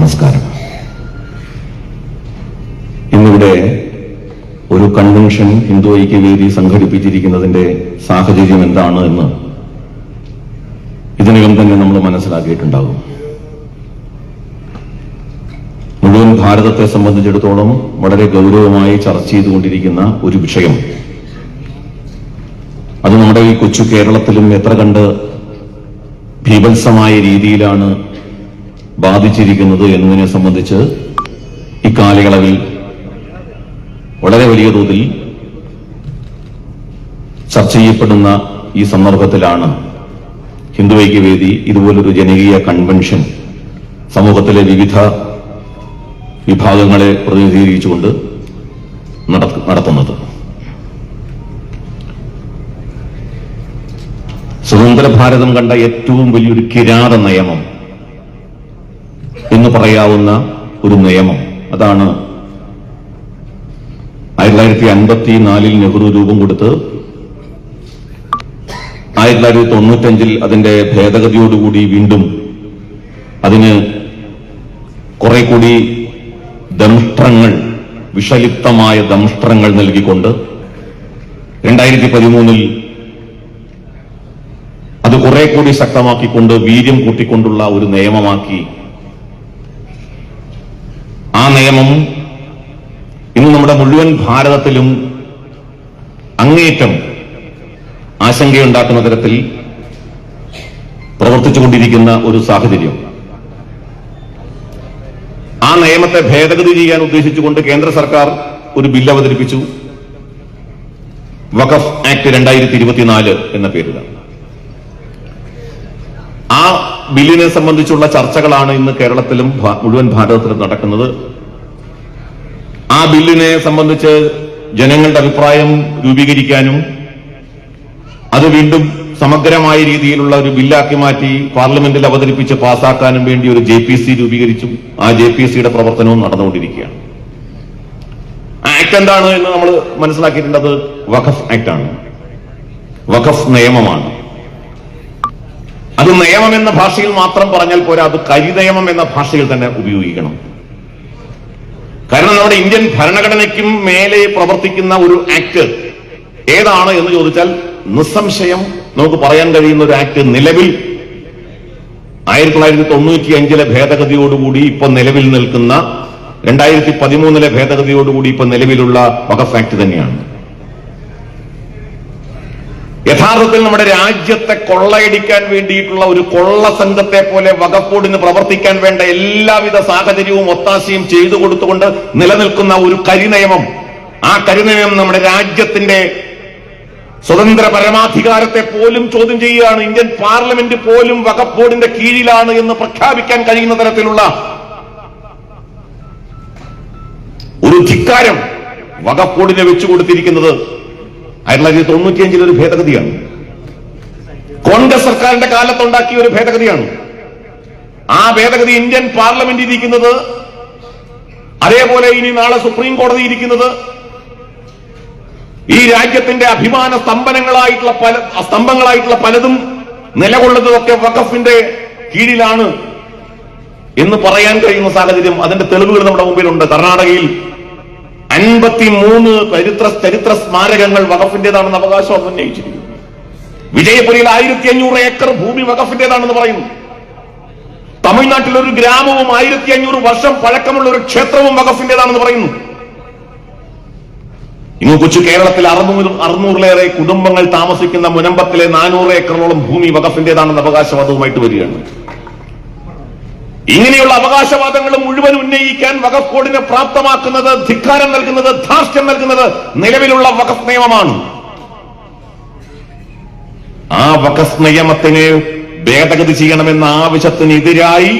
നമസ്കാരം. ഇന്നിവിടെ ഒരു കൺവെൻഷൻ ഹിന്ദു ഐക്യവേദി സംഘടിപ്പിച്ചിരിക്കുന്നതിന്റെ സാഹചര്യം എന്താണ് എന്ന് ഇതിനകം തന്നെ നമ്മൾ മനസ്സിലാക്കിയിട്ടുണ്ടാകും. മുഴുവൻ ഭാരതത്തെ സംബന്ധിച്ചിടത്തോളം വളരെ ഗൗരവമായി ചർച്ച ചെയ്തുകൊണ്ടിരിക്കുന്ന ഒരു വിഷയം, അത് നമ്മുടെ ഈ കൊച്ചു കേരളത്തിലും എത്ര കണ്ട് ഭീഭത്സമായ രീതിയിലാണ് ബാധിച്ചിരിക്കുന്നത് എന്നതിനെ സംബന്ധിച്ച് ഇക്കാലയളവിൽ വളരെ വലിയ തോതിൽ ചർച്ച ചെയ്യപ്പെടുന്ന ഈ സന്ദർഭത്തിലാണ് ഹിന്ദു ഐക്യവേദി ഇതുപോലൊരു ജനകീയ കൺവെൻഷൻ സമൂഹത്തിലെ വിവിധ വിഭാഗങ്ങളെ പ്രതിനിധീകരിച്ചുകൊണ്ട് നടത്തുന്നത്. സ്വതന്ത്ര ഭാരതം കണ്ട ഏറ്റവും വലിയൊരു കിരാത നിയമം എന്ന് പറയാവുന്ന ഒരു നിയമം, അതാണ് 1954 നെഹ്റു രൂപം കൊടുത്ത് 1995 അതിന്റെ ഭേദഗതിയോടുകൂടി വീണ്ടും അതിന് കുറെ കൂടി ദംഷ്ട്രങ്ങൾ, വിഷലിപ്തമായ ദംഷ്ട്രങ്ങൾ നൽകിക്കൊണ്ട് 2013 അത് കുറെ കൂടി ശക്തമാക്കിക്കൊണ്ട് വീര്യം കൂട്ടിക്കൊണ്ടുള്ള ഒരു നിയമമാക്കി. ആ നിയമം ഇന്ന് നമ്മുടെ മുഴുവൻ ഭാരതത്തിലും അങ്ങേയറ്റം ആശങ്കയുണ്ടാക്കുന്ന തരത്തിൽ പ്രവർത്തിച്ചുകൊണ്ടിരിക്കുന്ന ഒരു സാഹചര്യം. ആ നിയമത്തെ ഭേദഗതി ചെയ്യാൻ ഉദ്ദേശിച്ചുകൊണ്ട് കേന്ദ്ര സർക്കാർ ഒരു ബില്ല് അവതരിപ്പിച്ചു, വഖഫ് ആക്ട് 2024 എന്ന പേരിലാണ്. ആ ബില്ലിനെ സംബന്ധിച്ചുള്ള ചർച്ചകളാണ് ഇന്ന് കേരളത്തിലും മുഴുവൻ ഭാരതത്തിലും നടക്കുന്നത്. ആ ബില്ലിനെ സംബന്ധിച്ച് ജനങ്ങളുടെ അഭിപ്രായം രൂപീകരിക്കാനും അത് വീണ്ടും സമഗ്രമായ രീതിയിലുള്ള ഒരു ബില്ലാക്കി മാറ്റി പാർലമെന്റിൽ അവതരിപ്പിച്ച് പാസാക്കാനും വേണ്ടി ഒരു JPC രൂപീകരിച്ചു. ആ JPCയുടെ പ്രവർത്തനവും നടന്നുകൊണ്ടിരിക്കുകയാണ്. ആക്ട് എന്താണ് എന്ന് നമ്മൾ മനസ്സിലാക്കിയിട്ടുള്ളത് വഖഫ് ആക്ടാണ്, വഖഫ് നിയമമാണ്. അത് നിയമം എന്ന ഭാഷയിൽ മാത്രം പറഞ്ഞാൽ പോരാ, അത് കരിനിയമം എന്ന ഭാഷയിൽ തന്നെ ഉപയോഗിക്കണം. കാരണം നമ്മുടെ ഇന്ത്യൻ ഭരണഘടനയ്ക്കും മേലെ പ്രവർത്തിക്കുന്ന ഒരു ആക്ട് ഏതാണ് എന്ന് ചോദിച്ചാൽ നിസ്സംശയം നമുക്ക് പറയാൻ കഴിയുന്ന ഒരു ആക്ട് നിലവിൽ 1995 ഭേദഗതിയോടുകൂടി ഇപ്പൊ നിലവിൽ നിൽക്കുന്ന 2013 ഭേദഗതിയോടുകൂടി ഇപ്പൊ നിലവിലുള്ള വഖഫ് ആക്ട് തന്നെയാണ്. യഥാർത്ഥത്തിൽ നമ്മുടെ രാജ്യത്തെ കൊള്ളയടിക്കാൻ വേണ്ടിയിട്ടുള്ള ഒരു കൊള്ള സംഘത്തെ പോലെ വഖഫ് ബോർഡിന് പ്രവർത്തിക്കാൻ വേണ്ട എല്ലാവിധ സാഹചര്യവും ഒത്താശയും ചെയ്തു കൊടുത്തുകൊണ്ട് നിലനിൽക്കുന്ന ഒരു കരിനിയമം. ആ കരിനിയമം നമ്മുടെ രാജ്യത്തിന്റെ സ്വതന്ത്ര പരമാധികാരത്തെ പോലും ചോദ്യം ചെയ്യുകയാണ്. ഇന്ത്യൻ പാർലമെന്റ് പോലും വഖഫ് ബോർഡിന്റെ കീഴിലാണ് എന്ന് പ്രഖ്യാപിക്കാൻ കഴിയുന്ന തരത്തിലുള്ള ഒരു ധിക്കാരം വഖഫ് ബോർഡിനെ വെച്ചുകൊടുത്തിരിക്കുന്നത് 1995 ഒരു ഭേദഗതിയാണ്. കോൺഗ്രസ് സർക്കാരിന്റെ കാലത്തുണ്ടാക്കിയ ഒരു ഭേദഗതിയാണ്. ആ ഭേദഗതി ഇന്ത്യൻ പാർലമെന്റ് ഇരിക്കുന്നത്, അതേപോലെ ഇനി നാളെ സുപ്രീം കോടതി ഇരിക്കുന്നത്, ഈ രാജ്യത്തിന്റെ അഭിമാന സ്തംഭങ്ങളായിട്ടുള്ള പലതും നിലകൊള്ളുന്നതൊക്കെ വഖഫിന്റെ കീഴിലാണ് എന്ന് പറയാൻ കഴിയുന്ന സാഹചര്യം, അതിന്റെ തെളിവുകൾ നമ്മുടെ മുമ്പിലുണ്ട്. കർണാടകയിൽ 53 ചരിത്ര സ്മാരകങ്ങൾ വഖഫിന്റേതാണെന്ന് അവകാശം ഉന്നയിച്ചിരിക്കുന്നു. വിജയപുരയിൽ 1500 ഏക്കർ ഭൂമി വഖഫിന്റേതാണെന്ന് പറയുന്നു. തമിഴ്നാട്ടിൽ ഒരു ഗ്രാമവും 1500 വർഷം പഴക്കമുള്ള ഒരു ക്ഷേത്രവും വഖഫിന്റേതാണെന്ന് പറയുന്നു. ഇന്ന് കൊച്ചു കേരളത്തിൽ 600-ലേറെ കുടുംബങ്ങൾ താമസിക്കുന്ന മുനമ്പത്തിലെ 400 ഏക്കറോളം ഭൂമി വഖഫിന്റേതാണെന്ന് അവകാശവാദവുമായിട്ട് വരികയാണ്. ഇങ്ങനെയുള്ള അവകാശവാദങ്ങൾ മുഴുവൻ ഉന്നയിക്കാൻ വഖഫ് ബോർഡിനെ പ്രാപ്തമാക്കുന്നത്, ധിക്കാരം നൽകുന്നത്, ധാർഷ്ട്യം നൽകുന്നത് നിലവിലുള്ള വഖഫ് നിയമമാണ്. ആ വഖഫ് നിയമത്തിന് ഭേദഗതി ചെയ്യണമെന്ന ആവശ്യത്തിനെതിരായി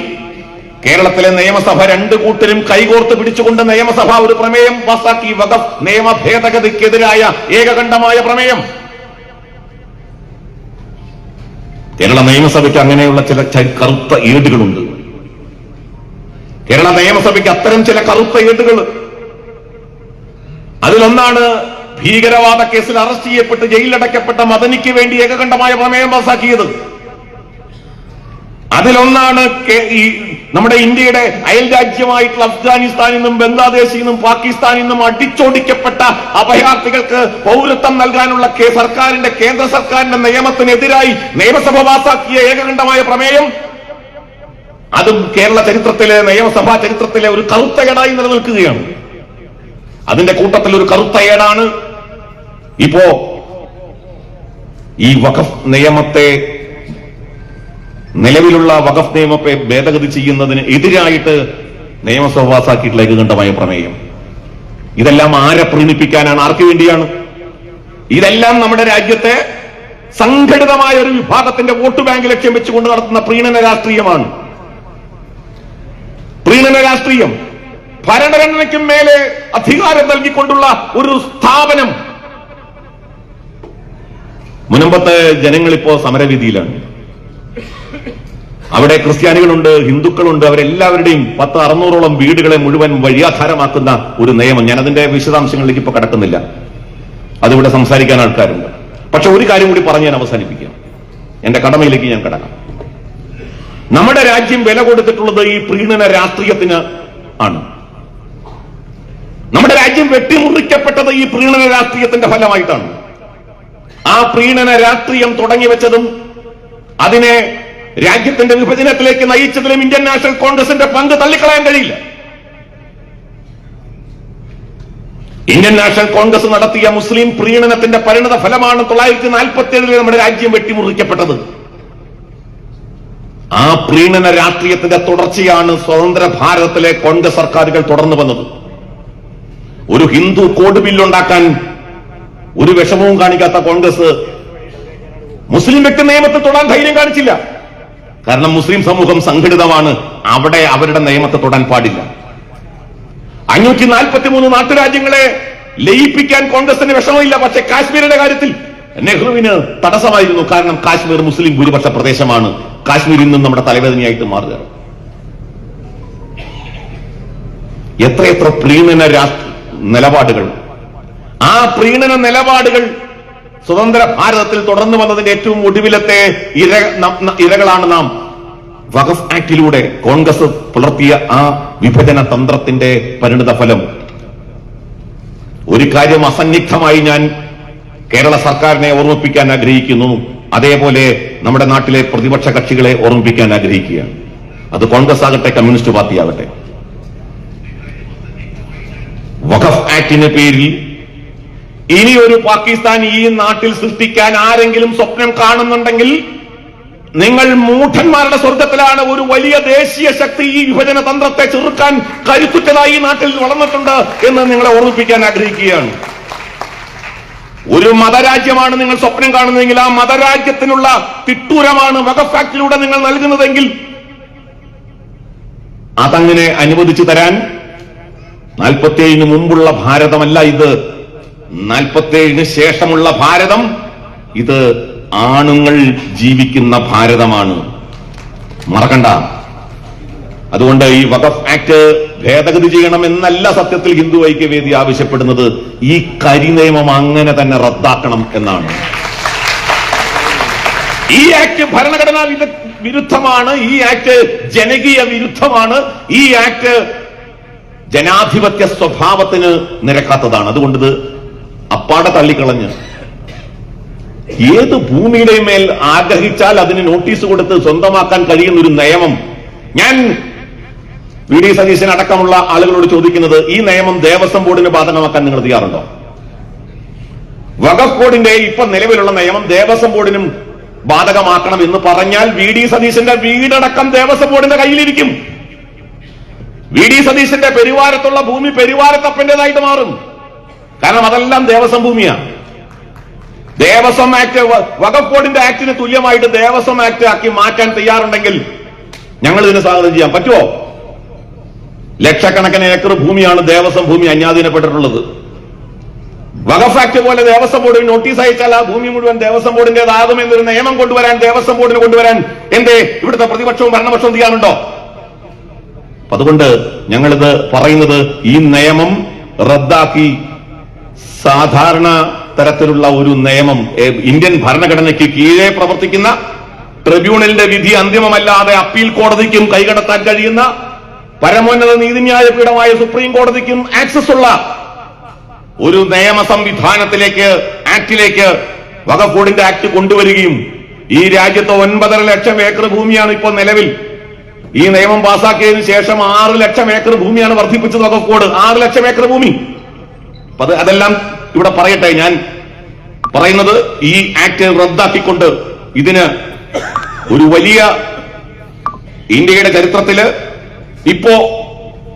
കേരളത്തിലെ നിയമസഭ 2 കൂട്ടരും കൈകോർത്ത് പിടിച്ചുകൊണ്ട് നിയമസഭ ഒരു പ്രമേയം പാസാക്കി. വഖഫ് നിയമ ഭേദഗതിക്കെതിരായ ഏകകണ്ഠമായ പ്രമേയം. കേരള നിയമസഭയ്ക്ക് അങ്ങനെയുള്ള ചില കറുത്ത ഏടുകളുണ്ട്. കേരള നിയമസഭയ്ക്ക് അത്തരം ചില കറുത്ത ഏടുകൾ. അതിലൊന്നാണ് ഭീകരവാദ കേസിൽ അറസ്റ്റ് ചെയ്യപ്പെട്ട് ജയിലിലടയ്ക്കപ്പെട്ട മദനിക്ക് വേണ്ടി ഏകകണ്ഠമായ പ്രമേയം പാസാക്കിയത്. അതിലൊന്നാണ് ഈ നമ്മുടെ ഇന്ത്യയുടെ അയൽ രാജ്യമായിട്ടുള്ള അഫ്ഗാനിസ്ഥാനിൽ നിന്നും ബംഗ്ലാദേശിൽ നിന്നും പാകിസ്ഥാനിൽ നിന്നും അടിച്ചോടിക്കപ്പെട്ട അഭയാർത്ഥികൾക്ക് പൗരത്വം നൽകാനുള്ള സർക്കാരിന്റെ കേന്ദ്ര സർക്കാരിന്റെ നിയമത്തിനെതിരായി നിയമസഭ പാസാക്കിയ ഏകകണ്ഠമായ പ്രമേയം, അതും കേരള ചരിത്രത്തിലെ നിയമസഭാ ചരിത്രത്തിലെ ഒരു കറുത്ത ഏടായി നിലനിൽക്കുകയാണ്. അതിന്റെ കൂട്ടത്തിൽ ഒരു കറുത്ത ഏടാണ് ഇപ്പോ ഈ വഖഫ് നിയമത്തെ, നിലവിലുള്ള വഖഫ് നിയമത്തെ ഭേദഗതി ചെയ്യുന്നതിന് എതിരായിട്ട് നിയമസഭ പാസാക്കിയിട്ടുള്ള ഏകകണ്ഠമായ പ്രമേയം. ഇതെല്ലാം ആരെ പ്രീണിപ്പിക്കാനാണ്? ആർക്കു വേണ്ടിയാണ്? ഇതെല്ലാം നമ്മുടെ രാജ്യത്തെ സംഘടിതമായ ഒരു വിഭാഗത്തിന്റെ വോട്ട് ബാങ്ക് ലക്ഷ്യം വെച്ചുകൊണ്ട് നടത്തുന്ന പ്രീണന രാഷ്ട്രീയമാണ്. പ്രീണന രാഷ്ട്രീയം, ഭരണഘടനയ്ക്കും മേലെ അധികാരം നൽകിക്കൊണ്ടുള്ള ഒരു സ്ഥാപനം. മുനമ്പത്തെ ജനങ്ങളിപ്പോ സമരവിധിയിലാണ്. അവിടെ ക്രിസ്ത്യാനികളുണ്ട്, ഹിന്ദുക്കളുണ്ട്, അവരെല്ലാവരുടെയും 600-ഓളം വീടുകളെ മുഴുവൻ വഴിയാധാരമാക്കുന്ന ഒരു നിയമം. ഞാൻ അതിന്റെ വിശദാംശങ്ങളിലേക്ക് ഇപ്പൊ കടക്കുന്നില്ല, അതിവിടെ സംസാരിക്കാൻ ആൾക്കാരുണ്ട്. പക്ഷെ ഒരു കാര്യം കൂടി പറഞ്ഞ് ഞാൻ അവസാനിപ്പിക്കാം, എന്റെ കടമയിലേക്ക് ഞാൻ കടക്കാം. നമ്മുടെ രാജ്യം വില കൊടുത്തിട്ടുള്ളത് ഈ പ്രീണന രാഷ്ട്രീയത്തിന് ആണ്. നമ്മുടെ രാജ്യം വെട്ടിമുറിക്കപ്പെട്ടത് ഈ പ്രീണന രാഷ്ട്രീയത്തിന്റെ ഫലമായിട്ടാണ്. ആ പ്രീണന രാഷ്ട്രീയം തുടങ്ങി വെച്ചതും അതിനെ രാജ്യത്തിന്റെ വിഭജനത്തിലേക്ക് നയിച്ചതിലും ഇന്ത്യൻ നാഷണൽ കോൺഗ്രസിന്റെ പങ്ക് തള്ളിക്കളയാൻ കഴിയില്ല. ഇന്ത്യൻ നാഷണൽ കോൺഗ്രസ് നടത്തിയ മുസ്ലിം പ്രീണനത്തിന്റെ പരിണത ഫലമാണ് 1947 നമ്മുടെ രാജ്യം വെട്ടിമുറിക്കപ്പെട്ടത്. ആ പ്രീണന രാഷ്ട്രീയത്തിന്റെ തുടർച്ചയാണ് സ്വതന്ത്ര ഭാരതത്തിലെ കോൺഗ്രസ് സർക്കാരുകൾ തുടർന്നു വന്നത്. ഒരു ഹിന്ദു കോഡ് ബില്ലുണ്ടാക്കാൻ ഒരു വിഷമവും കാണിക്കാത്ത കോൺഗ്രസ് മുസ്ലിം വ്യക്തി നിയമത്തിൽ തൊടാൻ ധൈര്യം കാണിച്ചില്ല. കാരണം മുസ്ലിം സമൂഹം സംഘടിതമാണ്, അവിടെ അവരുടെ നിയമത്തെ തൊടാൻ പാടില്ല. 543 നാട്ടുരാജ്യങ്ങളെ ലയിപ്പിക്കാൻ കോൺഗ്രസിന് വിഷമമില്ല. പക്ഷെ കാശ്മീരിന്റെ കാര്യത്തിൽ നെഹ്റുവിന് തടസ്സമായിരുന്നു. കാരണം കാശ്മീർ മുസ്ലിം ഭൂരിപക്ഷ പ്രദേശമാണ്. കാശ്മീരിൽ നിന്നും നമ്മുടെ തലവേദനയായിട്ട് മാറുക. എത്രയെത്ര പ്രീണന നിലപാടുകൾ, ആ പ്രീണന നിലപാടുകൾ സ്വതന്ത്ര ഭാരതത്തിൽ തുടർന്നു വന്നതിന്റെ ഏറ്റവും ഒടുവിലത്തെ ഇരകളാണ് നാം. വഖഫ് ആക്ടിലൂടെ കോൺഗ്രസ് പുലർത്തിയ ആ വിഭജന തന്ത്രത്തിന്റെ പരിണിത ഫലം. ഒരു കാര്യം അസന്നിഗ്ധമായി ഞാൻ കേരള സർക്കാരിനെ ഓർമ്മിപ്പിക്കാൻ ആഗ്രഹിക്കുന്നു, അതേപോലെ നമ്മുടെ നാട്ടിലെ പ്രതിപക്ഷ കക്ഷികളെ ഓർമ്മിപ്പിക്കാൻ ആഗ്രഹിക്കുകയാണ്. അത് കോൺഗ്രസ് ആകട്ടെ, കമ്മ്യൂണിസ്റ്റ് പാർട്ടി ആകട്ടെ. വഖഫ് ആക്ടിന്റെ പേരിൽ ഇനി ഒരു പാകിസ്ഥാൻ ഈ നാട്ടിൽ സൃഷ്ടിക്കാൻ ആരെങ്കിലും സ്വപ്നം കാണുന്നുണ്ടെങ്കിൽ നിങ്ങൾ മൂഢന്മാരുടെ സ്വർഗത്തിലാണ്. ഒരു വലിയ ദേശീയ ശക്തി ഈ വിഭജന തന്ത്രത്തെ ചെറുക്കാൻ കരുത്തുറ്റതായി ഈ നാട്ടിൽ വളർന്നിട്ടുണ്ട് എന്ന് നിങ്ങളെ ഓർമ്മിപ്പിക്കാൻ ആഗ്രഹിക്കുകയാണ്. ഒരു മതരാജ്യമാണ് നിങ്ങൾ സ്വപ്നം കാണുന്നതെങ്കിൽ ആ മതരാജ്യത്തിനുള്ള തിട്ടൂരമാണ് വഖഫ് ആക്ടിലൂടെ നിങ്ങൾ നൽകുന്നതെങ്കിൽ അതങ്ങനെ അനുവദിച്ചു തരാൻ 47 മുമ്പുള്ള ഭാരതമല്ല ഇത്. 47 ശേഷമുള്ള ഭാരതം ഇത് ആണുങ്ങൾ ജീവിക്കുന്ന ഭാരതമാണ്, മറക്കണ്ട. അതുകൊണ്ട് ഈ വഖഫ് ആക്ട് ഭേദഗതി ചെയ്യണമെന്നല്ല സത്യത്തിൽ ഹിന്ദു ഐക്യവേദി ആവശ്യപ്പെടുന്നത്. ഈ കരിനിയമം അങ്ങനെ തന്നെ റദ്ദാക്കണം എന്നാണ്. ഈ ആക്ട് ഭരണഘടനാ വിരുദ്ധമാണ്, ഈ ആക്ട് ജനകീയ വിരുദ്ധമാണ്, ഈ ആക്ട് ജനാധിപത്യ സ്വഭാവത്തിന് നിരക്കാത്തതാണ്. അതുകൊണ്ട് ഇത് അപ്പാടെ തള്ളിക്കളഞ്ഞ് ഏത് ഭൂമിയുടെ മേൽ ആഗ്രഹിച്ചാൽ അതിന് നോട്ടീസ് കൊടുത്ത് സ്വന്തമാക്കാൻ കഴിയുന്ന ഒരു നിയമം. ഞാൻ വി.ഡി. സതീശൻ അടക്കമുള്ള ആളുകളോട് ചോദിക്കുന്നത്, ഈ നിയമം ദേവസ്വം ബോർഡിന് ബാധകമാക്കാൻ നിങ്ങൾ തയ്യാറുണ്ടോ? വഖഫ് ബോർഡിന്റെ ഇപ്പൊ നിലവിലുള്ള നിയമം ദേവസ്വം ബോർഡിനും ബാധകമാക്കണം എന്ന് പറഞ്ഞാൽ വി.ഡി. സതീശന്റെ വീടടക്കം ദേവസ്വം ബോർഡിന്റെ കയ്യിലിരിക്കും. വി.ഡി. സതീശന്റെ പെരുവാരത്തുള്ള ഭൂമി പെരുവാരത്തപ്പന്റേതായിട്ട് മാറും. കാരണം അതെല്ലാം ദേവസ്വം ഭൂമിയാണ്. ദേവസ്വം ആക്ട് വഖഫ് ബോർഡിന്റെ ആക്ടിന് തുല്യമായിട്ട് ദേവസ്വം ആക്ട് ആക്കി മാറ്റാൻ തയ്യാറുണ്ടെങ്കിൽ ഞങ്ങൾ ഇതിന് സ്വാഗതം ചെയ്യാൻ പറ്റുമോ? ലക്ഷക്കണക്കിന് ഏക്കർ ഭൂമിയാണ് ദേവസ്വം ഭൂമി അന്യാധീനപ്പെട്ടിട്ടുള്ളത്. വഖഫ് ആക്ട് പോലെ ദേവസ്വം ബോർഡിന് നോട്ടീസ് അയച്ചാൽ ആ ഭൂമി മുഴുവൻ ദേവസ്വം ബോർഡിന്റേതാകുമെന്നൊരു നിയമം കൊണ്ടുവരാൻ ദേവസ്വം ബോർഡിന് കൊണ്ടുവരാൻ എന്തേ ഇവിടുത്തെ പ്രതിപക്ഷവും ഭരണപക്ഷവും ചെയ്യാനുണ്ടോ? അതുകൊണ്ട് ഞങ്ങളിത് പറയുന്നത്, ഈ നിയമം റദ്ദാക്കി സാധാരണ തരത്തിലുള്ള ഒരു നിയമം, ഇന്ത്യൻ ഭരണഘടനയ്ക്ക് കീഴെ പ്രവർത്തിക്കുന്ന ട്രിബ്യൂണലിന്റെ വിധി അന്തിമമല്ലാതെ അപ്പീൽ കോടതിക്കും കൈകടത്താൻ കഴിയുന്ന പരമോന്നത നീതിന്യായ പീഠമായ സുപ്രീം കോടതിക്കും ആക്സസ് ഉള്ള ഒരു നിയമ സംവിധാനത്തിലേക്ക്, ആക്ടിലേക്ക് വഖഫ് ബോർഡിന്റെ ആക്ട് കൊണ്ടുവരികയും ഈ രാജ്യത്ത് 9.5 ലക്ഷം ഏക്കർ ഭൂമിയാണ് ഇപ്പോൾ നിലവിൽ. ഈ നിയമം പാസാക്കിയതിനു ശേഷം 6 ലക്ഷം ഏക്കർ ഭൂമിയാണ് വർദ്ധിപ്പിച്ചത് വഖഫ് ബോർഡ്. 6 ലക്ഷം ഏക്കർ ഭൂമി. അതെല്ലാം ഇവിടെ പറയട്ടെ. ഞാൻ പറയുന്നത് ഈ ആക്ട് റദ്ദാക്കിക്കൊണ്ട് ഇതിന് ഒരു വലിയ ഇന്ത്യയുടെ ചരിത്രത്തില് ഇപ്പോ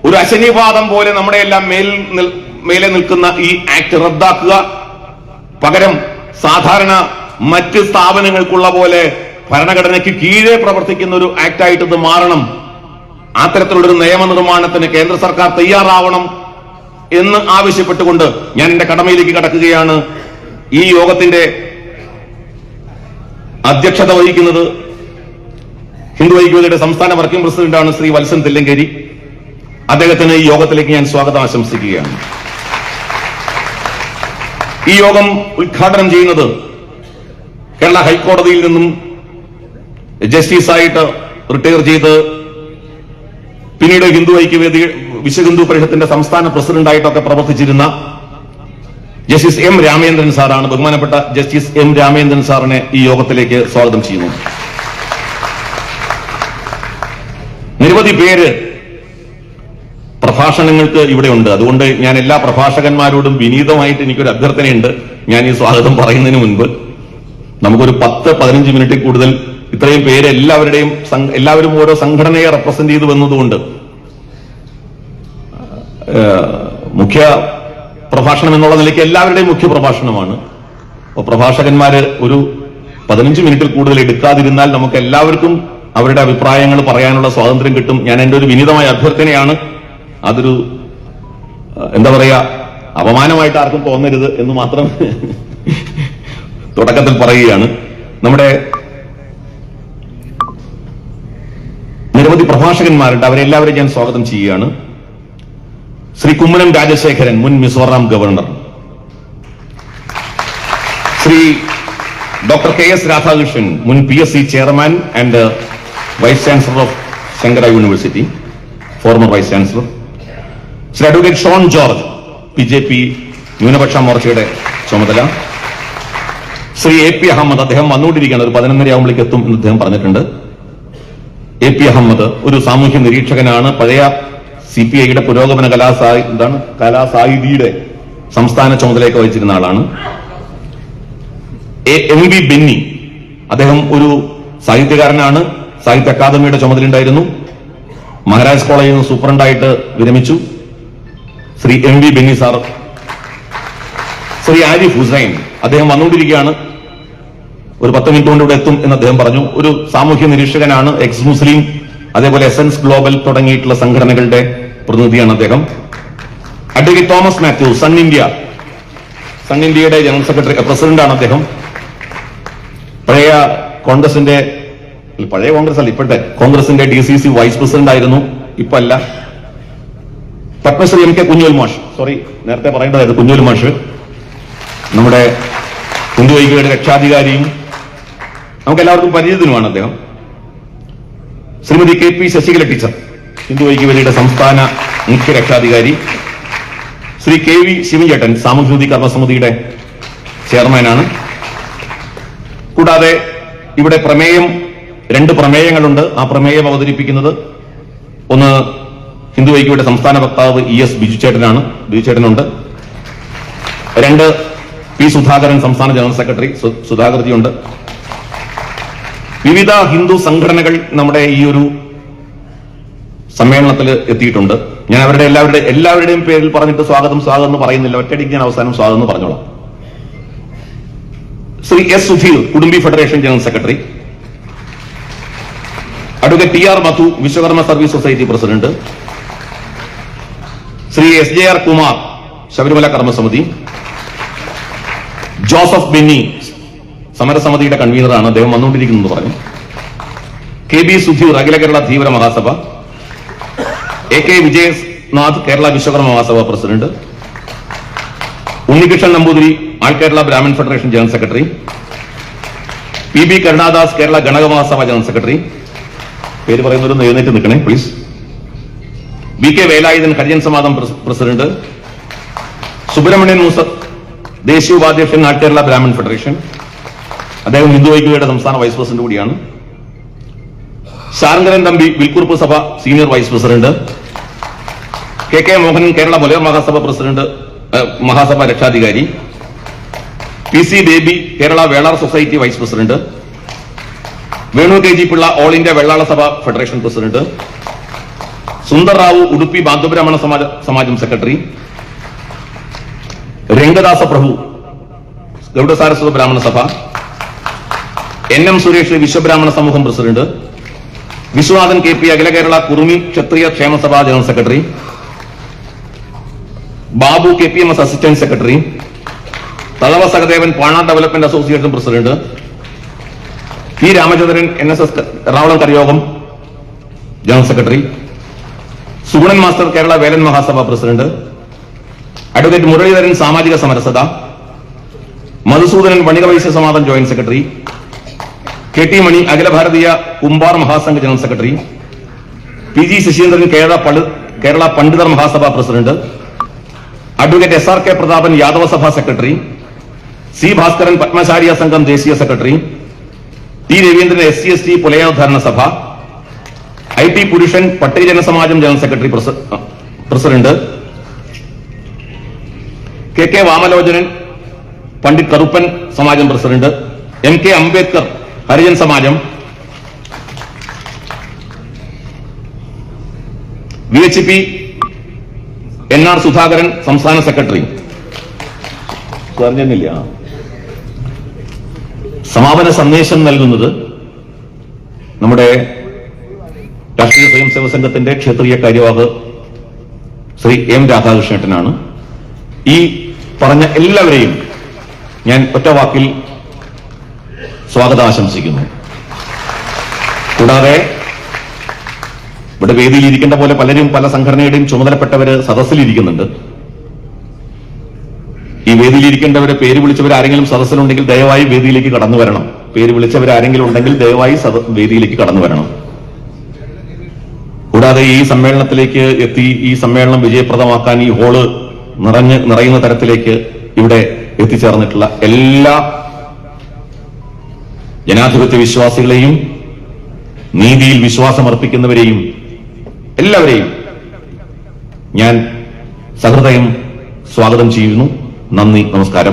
ഒരു അശനിവാദം പോലെ നമ്മുടെ എല്ലാം മേലെ നിൽക്കുന്ന ഈ ആക്ട് റദ്ദാക്കുക, പകരം സാധാരണ മറ്റ് സ്ഥാപനങ്ങൾക്കുള്ള പോലെ ഭരണഘടനയ്ക്ക് കീഴെ പ്രവർത്തിക്കുന്ന ഒരു ആക്ടായിട്ട് ഇത് മാറണം. അത്തരത്തിലുള്ളൊരു നിയമനിർമ്മാണത്തിന് കേന്ദ്ര സർക്കാർ തയ്യാറാവണം എന്ന് ആവശ്യപ്പെട്ടുകൊണ്ട് ഞാൻ എന്റെ കടമയിലേക്ക് കടക്കുകയാണ്. ഈ യോഗത്തിന്റെ അധ്യക്ഷത വഹിക്കുന്നത് ഹിന്ദു ഐക്യവേദിയുടെ സംസ്ഥാന വർക്കിംഗ് പ്രസിഡന്റാണ് ശ്രീ വത്സൻ തില്ലങ്കേരി. അദ്ദേഹത്തിന് ഈ യോഗത്തിലേക്ക് ഞാൻ സ്വാഗതം ആശംസിക്കുകയാണ്. ഈ യോഗം ഉദ്ഘാടനം ചെയ്യുന്നത് കേരള ഹൈക്കോടതിയിൽ നിന്നും ജസ്റ്റിസായിട്ട് റിട്ടയർ ചെയ്ത് പിന്നീട് ഹിന്ദു ഐക്യവേദി വിശ്വഹിന്ദു പരിഷത്തിന്റെ സംസ്ഥാന പ്രസിഡന്റായിട്ടൊക്കെ പ്രവർത്തിച്ചിരുന്ന ജസ്റ്റിസ് എം രാമേന്ദ്രൻ സാറാണ്. ബഹുമാനപ്പെട്ട ജസ്റ്റിസ് എം രാമേന്ദ്രൻ സാറിനെ ഈ യോഗത്തിലേക്ക് സ്വാഗതം ചെയ്യുന്നു. നിരവധി പേര് പ്രഭാഷണങ്ങൾക്ക് ഇവിടെയുണ്ട്. അതുകൊണ്ട് ഞാൻ എല്ലാ പ്രഭാഷകന്മാരോടും വിനീതമായിട്ട് എനിക്കൊരു അഭ്യർത്ഥനയുണ്ട്. ഞാൻ ഈ സ്വാഗതം പറയുന്നതിന് മുൻപ് നമുക്കൊരു 10-15 മിനിറ്റിൽ കൂടുതൽ ഇത്രയും പേര് എല്ലാവരും ഓരോ സംഘടനയെ റെപ്രസെന്റ് ചെയ്തു വന്നതുകൊണ്ട് മുഖ്യ പ്രഭാഷണം എന്നുള്ള നിലയ്ക്ക് എല്ലാവരുടെയും മുഖ്യ പ്രഭാഷണമാണ്. അപ്പോൾ പ്രഭാഷകന്മാര് ഒരു 15 മിനിറ്റിൽ കൂടുതൽ എടുക്കാതിരുന്നാൽ നമുക്ക് എല്ലാവർക്കും അവരുടെ അഭിപ്രായങ്ങൾ പറയാനുള്ള സ്വാതന്ത്ര്യം കിട്ടും. ഞാൻ എന്റെ ഒരു വിനീതമായ അഭ്യർത്ഥനയാണ്. അതൊരു എന്താ പറയാ, അപമാനമായിട്ട് ആർക്കും തോന്നരുത് എന്ന് മാത്രം തുടക്കത്തിൽ പറയുകയാണ്. നമ്മുടെ നിരവധി പ്രഭാഷകന്മാരുണ്ട്, അവരെല്ലാവരെയും ഞാൻ സ്വാഗതം ചെയ്യുകയാണ്. ശ്രീ കുമ്മനം രാജശേഖരൻ, മുൻ Mizoram governor. Shri doctor KS Radhakrishnan, മുൻ PSC chairman and vice chancellor of Sankara university, former vice chancellor. Shri advocate Shone George, BJP ന്യൂനപക്ഷ മോർച്ചയുടെ ചുമതല. ശ്രീ AP അഹമ്മദ്, അദ്ദേഹം വന്നുകൊണ്ടിരിക്കുകയാണ്, ഒരു 11:30 ആകുമ്പോഴേക്ക് എത്തും എന്ന് അദ്ദേഹം പറഞ്ഞിട്ടുണ്ട്. AP അഹമ്മദ് ഒരു സാമൂഹ്യ നിരീക്ഷകനാണ്. പഴയ CPIയുടെ പുരോഗമന കലാസാഹിതിയുടെ സംസ്ഥാന ചുമതലയൊക്കെ വഹിച്ചിരുന്ന ആളാണ്. MV ബെന്നി, അദ്ദേഹം ഒരു സാഹിത്യകാരനാണ്. സാഹിത്യ അക്കാദമിയുടെ ചുമതലയുണ്ടായിരുന്നു. മഹാരാജ് കോളേജിൽ നിന്ന് സൂപ്രണ്ടായിട്ട് വിരമിച്ചു. Shri MV Benny sir. ശ്രീ ആരിഫ് ഹുസൈൻ, അദ്ദേഹം വന്നുകൊണ്ടിരിക്കുകയാണ്, ഒരു 10 മിനിറ്റ് കൊണ്ട് ഇവിടെ എത്തും എന്ന് അദ്ദേഹം പറഞ്ഞു. ഒരു സാമൂഹ്യ നിരീക്ഷകനാണ്, എക്സ് മുസ്ലിം, അതേപോലെ എസൻസ് ഗ്ലോബൽ തുടങ്ങിയിട്ടുള്ള സംഘടനകളുടെ പ്രതിനിധിയാണ് അദ്ദേഹം. അഡ്വക്കേറ്റ് തോമസ് മാത്യു, സൺ ഇന്ത്യയുടെ ജനറൽ സെക്രട്ടറി, പ്രസിഡന്റാണ് അദ്ദേഹം. പഴയ കോൺഗ്രസ് അല്ല, ഇപ്പോഴത്തെ കോൺഗ്രസിന്റെ DCC വൈസ് പ്രസിഡന്റ് ആയിരുന്നു, ഇപ്പൊ അല്ല. പത്മശ്രീ MK കുഞ്ഞോൽ മാഷ്, നേരത്തെ പറയേണ്ടതായിരുന്നു, കുഞ്ഞോൽ മാഷ് നമ്മുടെ ഹിന്ദു ഐക്യവേദിയുടെ രക്ഷാധികാരിയും നമുക്ക് എല്ലാവർക്കും പരിചിതനുമാണ് അദ്ദേഹം. ശ്രീമതി KP ശശികല ടീച്ചർ, ഹിന്ദു ഐക്യവേദിയുടെ സംസ്ഥാന മുഖ്യ രക്ഷാധികാരി. ശ്രീ KV ശിവൻചേട്ടൻ, സാമൂഹ്യനീതി കർമ്മസമിതിയുടെ ചെയർമാനാണ്. കൂടാതെ ഇവിടെ 2 പ്രമേയങ്ങളുണ്ട്. ആ പ്രമേയം അവതരിപ്പിക്കുന്നത് ഒന്ന് ഹിന്ദു ഐക്യവേദിയുടെ സംസ്ഥാന വക്താവ് ES ബിജുചേട്ടനുണ്ട്. 2 P സുധാകരൻ, സംസ്ഥാന ജനറൽ സെക്രട്ടറി സുധാകർജിയുണ്ട്. വിവിധ ഹിന്ദു സംഘടനകൾ നമ്മുടെ ഈ ഒരു സമ്മേളനത്തിൽ എത്തിയിട്ടുണ്ട്. ഞാൻ എല്ലാവരുടെയും പേരിൽ പറഞ്ഞിട്ട് സ്വാഗതം എന്ന് പറയുന്നില്ല, ഒറ്റയടിക്ക് ഞാൻ അവസാനം സ്വാഗതം എന്ന് പറഞ്ഞോളാം. Shri S Sudheer, Kudumbi federation general secretary. Advocate TR Madhu, Vishwakarma service society president. Shri SJR Kumar, Sabarimala കർമ്മസമിതി. ജോസഫ് ബെന്നി, സമരസമിതിയുടെ കൺവീനറാണ്, അദ്ദേഹം വന്നുകൊണ്ടിരിക്കുന്നു പറഞ്ഞു. KB Sudheer, Akhila Kerala Dheevara Mahasabha. AK Vijayanath, Kerala Vishwakarma Mahasabha president. Unnikrishnan Namboothiri, all Kerala Brahman federation general secretary. PB Karunadas, Kerala Ganaka Mahasabha general secretary. പേര് പറയുന്നവരൊന്ന് എഴുന്നേറ്റ് നിൽക്കണേ please. BK Velayudhan, Harijan Samajam president. Subramanian Moosa, ദേശീയ ഉപാധ്യക്ഷൻ, നാട്ട് കേരള ബ്രാഹ്മൺ ഫെഡറേഷൻ. അദ്ദേഹം ഹിന്ദു ഐക്യവേദിയുടെ സംസ്ഥാന വൈസ് പ്രസിഡന്റ് കൂടിയാണ്. ശാരംഗരൻ Thampi, Vilkuruppu Sabha senior vice president. KK Mohanan, Kerala Malayala Mahasabha president, Mahasabha രക്ഷാധികാരി. PC Baby, Kerala Velar society vice president. Venu KG Pillai, all India Vellala Sabha federation president. Sundar Rao, Udupi Bandhubrahmana Samajam secretary. Rangadasa Prabhu, Gowda Saraswatha Brahmana Sabha. NM Suresh, Vishwabrahmana Samooham president. Viswanathan KP, Akhila Kerala Kurumi Kshatriya Kshemasabha general secretary. Babu KPMS assistant secretary. Thalava Sahadevan, Pana development association president. P Ramachandran, NSS Ernakulam Karayogam general secretary. Sugunan master, Kerala Velan Mahasabha president. Advocate Muralidharan, Samajika Samarasatha. Madhusudanan, Vanika Vaishya Samajam joint secretary. KT Mani, Akhila Bharatiya Kumbhar Mahasangh general secretary. PG Sasheendran, Kerala Panditar Mahasabha president. Advocate SRK Prathapan, Yadava Sabha secretary. C Bhaskaran, പത്മചാര്യ സംഘം ദേശീയ secretary. T Raveendran, SC/ST പുലയോദ്ധാരണ സഭ. IT Purushan, Pattika Janasamajam general secretary president. KK Vamalochanan, Pandit Karuppan Samajam president. MK Ambedkar, Harijan Samajam. VHP NR Sudhakaran, സംസ്ഥാന secretary. പറഞ്ഞില്ല. സമാപന സന്ദേശം നൽകുന്നത് നമ്മുടെ രാഷ്ട്രീയ സ്വയം സേവക സംഘത്തിന്റെ ക്ഷേത്രീയ കാര്യവാഹ് ശ്രീ M രാധാകൃഷ്ണേട്ടനാണ്. ഈ പറഞ്ഞ എല്ലാവരെയും ഞാൻ ഒറ്റ വാക്കിൽ സ്വാഗതം ആശംസിക്കുന്നു. കൂടാതെ ഇവിടെ വേദിയിൽ ഇരിക്കേണ്ട പോലെ പലരും പല സംഘടനയുടെയും ചുമതലപ്പെട്ടവര് സദസ്സിലിരിക്കുന്നുണ്ട്. ഈ വേദിയിൽ ഇരിക്കേണ്ടവരെ പേര് വിളിച്ചവരാരെങ്കിലും സദസ്സിലുണ്ടെങ്കിൽ ദയവായി വേദിയിലേക്ക് കടന്നു വരണം. പേര് വിളിച്ചവരാരെങ്കിലും ഉണ്ടെങ്കിൽ ദയവായി വേദിയിലേക്ക് കടന്നു വരണം. കൂടാതെ ഈ സമ്മേളനത്തിലേക്ക് എത്തി ഈ സമ്മേളനം വിജയപ്രദമാക്കാൻ ഈ ഹോള് നിറയുന്ന തരത്തിലേക്ക് ഇവിടെ എത്തിച്ചേർന്നിട്ടുള്ള എല്ലാ ജനാധിപത്യ വിശ്വാസികളെയും നീതിയിൽ വിശ്വാസമർപ്പിക്കുന്നവരെയും എല്ലാവരെയും ഞാൻ സഹൃദയം സ്വാഗതം ചെയ്യുന്നു. നന്ദി, നമസ്കാരം.